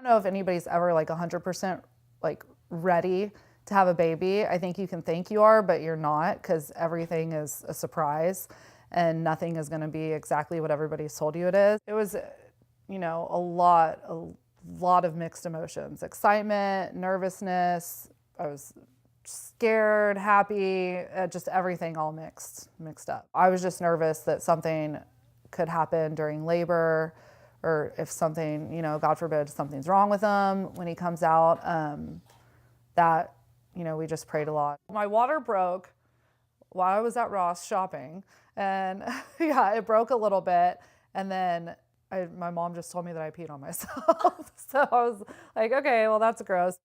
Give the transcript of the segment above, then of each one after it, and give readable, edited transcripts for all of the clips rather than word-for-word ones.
don't know if anybody's ever like 100% like ready to have a baby. I think you can think you are, but you're not, because everything is a surprise and nothing is going to be exactly what everybody's told you it is. It was, a lot of mixed emotions, excitement, nervousness. I was scared, happy, just everything all mixed up. I was just nervous that something could happen during labor, or if something, God forbid, something's wrong with him when he comes out. That, we just prayed a lot. My water broke while I was at Ross shopping, and yeah, it broke a little bit, and then my mom just told me that I peed on myself. So I was like, okay, well, that's gross.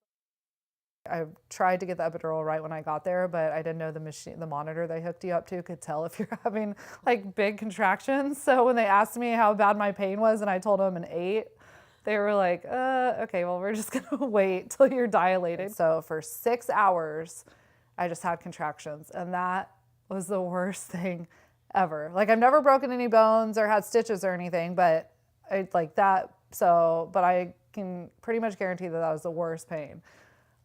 I tried to get the epidural right when I got there, but I didn't know the monitor they hooked you up to could tell if you're having like big contractions. So when they asked me how bad my pain was and I told them an 8, they were like, okay, well, we're just gonna wait till you're dilated. So for 6 hours, I just had contractions, and that was the worst thing ever. Like, I've never broken any bones or had stitches or anything, but but I can pretty much guarantee that that was the worst pain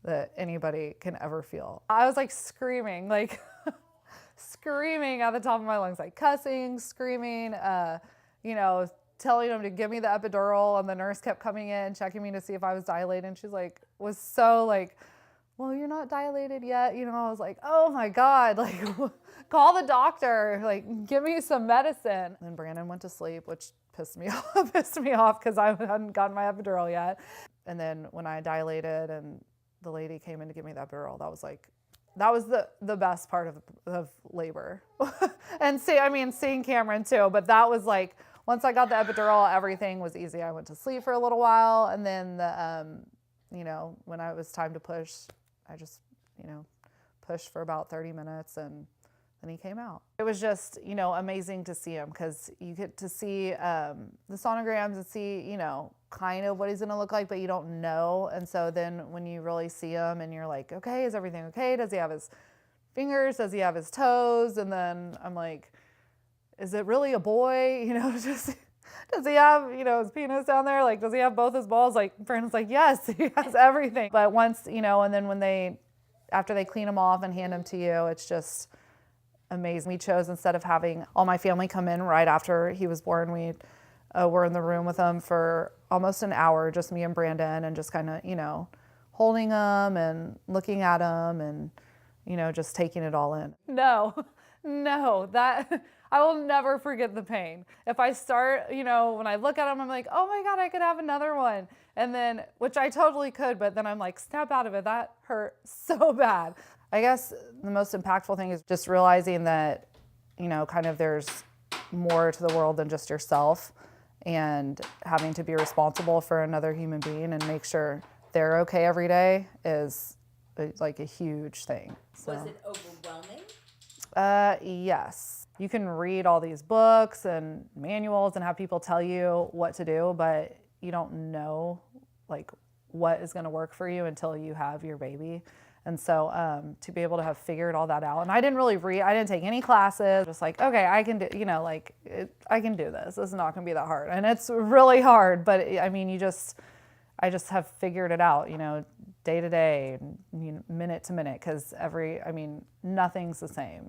that anybody can ever feel. I was like screaming, like screaming at the top of my lungs, like cussing, screaming, telling them to give me the epidural. And the nurse kept coming in, checking me to see if I was dilated. And she's like, was so like, well, you're not dilated yet. I was like, oh my God, like call the doctor, like give me some medicine. And then Brandon went to sleep, which pissed me off because I hadn't gotten my epidural yet. And then when I dilated and the lady came in to give me the epidural, that was the best part of labor. And seeing Cameron too, but that was like, once I got the epidural, everything was easy. I went to sleep for a little while, and then when it was time to push, I just, pushed for about 30 minutes, and then he came out. It was just, amazing to see him, because you get to see the sonograms and see, kind of what he's gonna look like, but you don't know. And so then when you really see him and you're like, okay, is everything okay? Does he have his fingers? Does he have his toes? And then I'm like, is it really a boy? Does he have, his penis down there? Like, does he have both his balls? Like, Brandon's like, yes, he has everything. But once, and then after they clean him off and hand him to you, it's just amazing. We chose, instead of having all my family come in right after he was born, we were in the room with him for almost an hour, just me and Brandon, and just kind of, holding him and looking at him and, just taking it all in. No, that I will never forget the pain. If I start, when I look at him, I'm like, oh my God, I could have another one. And then, which I totally could, but then I'm like, snap out of it. That hurt so bad. I guess the most impactful thing is just realizing that, kind of there's more to the world than just yourself, and having to be responsible for another human being and make sure they're okay every day is like a huge thing. So. Was it overwhelming? Yes. You can read all these books and manuals and have people tell you what to do, but you don't know like what is going to work for you until you have your baby. And so to be able to have figured all that out, and I didn't really I didn't take any classes, just like, okay, I can do, I can do this. This is not going to be that hard. And it's really hard, but I just have figured it out, day to day, minute to minute, because nothing's the same.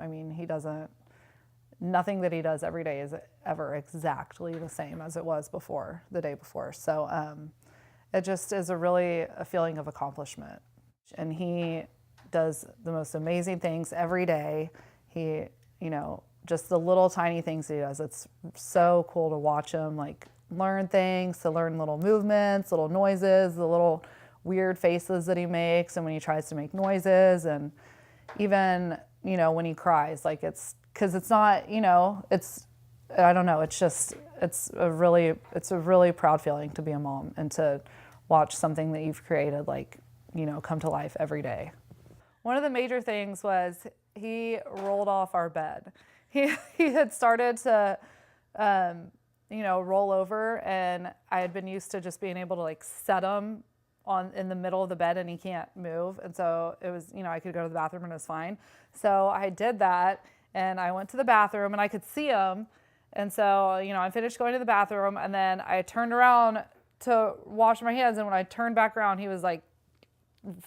Nothing that he does every day is ever exactly the same as it was before, the day before. So it just is a feeling of accomplishment. And he does the most amazing things every day. He, just the little tiny things he does. It's so cool to watch him like learn things, to learn little movements, little noises, the little weird faces that he makes, and when he tries to make noises, and even, when he cries, like because it's not, I don't know, it's a really proud feeling to be a mom and to watch something that you've created come to life every day. One of the major things was he rolled off our bed. He had started to, roll over, and I had been used to just being able to set him in the middle of the bed, and he can't move. And so it was, I could go to the bathroom and it was fine. So I did that, and I went to the bathroom and I could see him. And so, I finished going to the bathroom, and then I turned around to wash my hands. And when I turned back around, he was like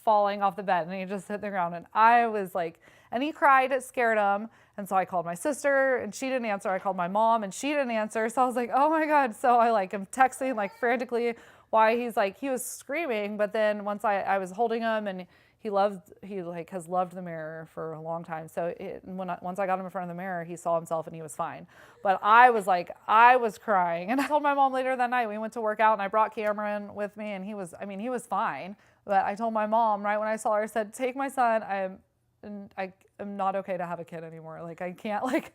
falling off the bed and he just hit the ground. And I was like, and he cried, it scared him. And so I called my sister and she didn't answer. I called my mom and she didn't answer. So I was like, oh my God. So I like am texting like frantically why he was screaming. But then once I was holding him and he like has loved the mirror for a long time. So once I got him in front of the mirror, he saw himself and he was fine. But I was crying. And I told my mom later that night, we went to work out and I brought Cameron with me and he was fine. But I told my mom right when I saw her, I said, take my son. I am not okay to have a kid anymore. Like I can't, like,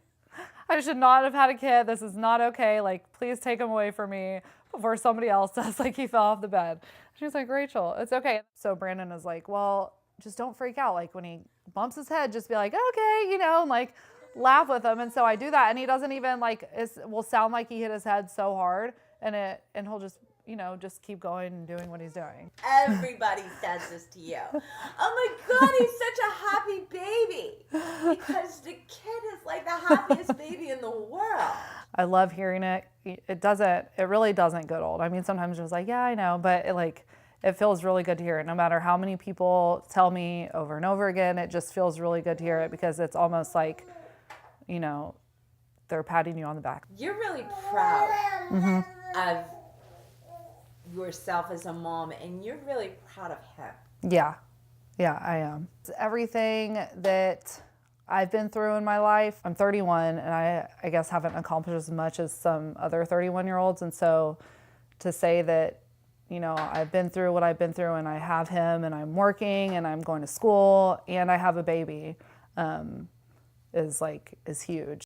I should not have had a kid. This is not okay. Like, please take him away from me before somebody else does. Like, he fell off the bed. She was like, Rachel, it's okay. So Brandon is like, well, just don't freak out. Like when he bumps his head, just be like, okay, and like laugh with him. And so I do that. And he doesn't even like, it will sound like he hit his head so hard and he'll just, just keep going and doing what he's doing. Everybody says this to you. Oh my God, he's such a happy baby. Because the kid is like the happiest baby in the world. I love hearing it. It really doesn't get old. I mean, sometimes it's like, yeah, I know, but it feels really good to hear it. No matter how many people tell me over and over again, it just feels really good to hear it because it's almost like, they're patting you on the back. You're really proud of yourself as a mom, and you're really proud of him. Yeah, I am. It's everything that I've been through in my life. I'm 31, and I guess haven't accomplished as much as some other 31-year-olds. And so to say that, I've been through what I've been through, and I have him, and I'm working, and I'm going to school, and I have a baby, is huge.